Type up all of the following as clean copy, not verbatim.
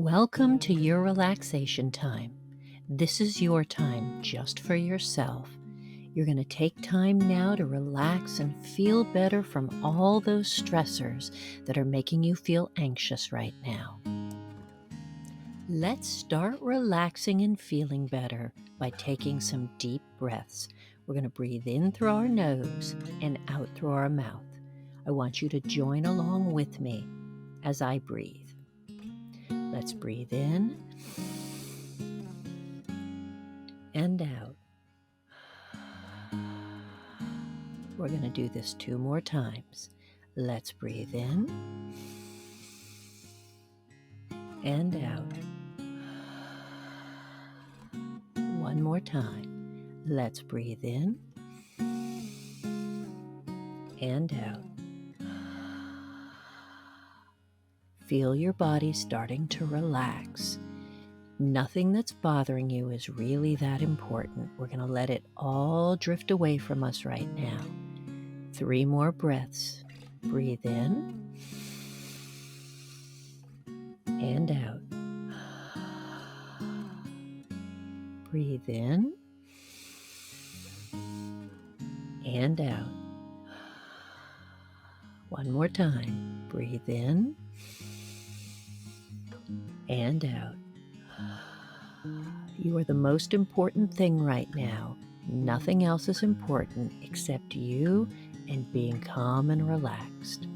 Welcome to your relaxation time. This is your time just for yourself. You're going to take time now to relax and feel better from all those stressors that are making you feel anxious right now. Let's start relaxing and feeling better by taking some deep breaths. We're going to breathe in through our nose and out through our mouth. I want you to join along with me as I breathe. Let's breathe in and out. We're going to do this 2 more times. Let's breathe in and out. 1 more time. Let's breathe in and out. Feel your body starting to relax. Nothing that's bothering you is really that important. We're going to let it all drift away from us right now. 3 more breaths. Breathe in and out. Breathe in and out. 1 more time. Breathe in and out. You are the most important thing right now. Nothing else is important except you and being calm and relaxed.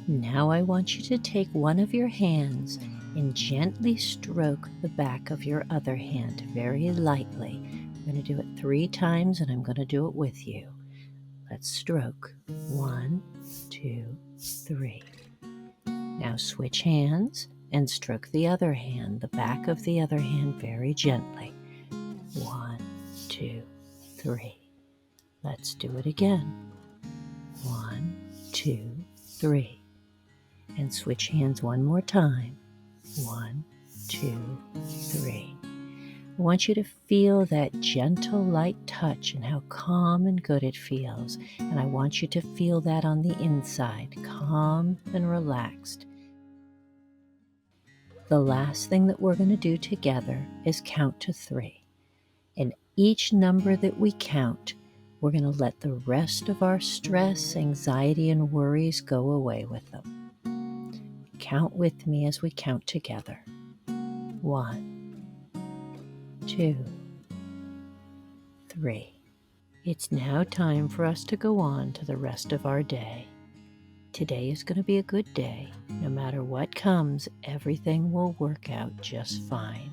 Now I want you to take one of your hands and gently stroke the back of your other hand very lightly. I'm going to do it 3 times and I'm going to do it with you. Let's stroke. 1, 2, 3. Now switch hands and stroke the other hand, the back of the other hand very gently. 1, 2, 3. Let's do it again. 1, 2, 3. And switch hands one more time. 1, 2, 3. I want you to feel that gentle, light touch and how calm and good it feels. And I want you to feel that on the inside, calm and relaxed. The last thing that we're going to do together is count to 3. And each number that we count, we're going to let the rest of our stress, anxiety, and worries go away with them. Count with me as we count together. 1, 2, 3. It's now time for us to go on to the rest of our day. Today is going to be a good day. No matter what comes, everything will work out just fine.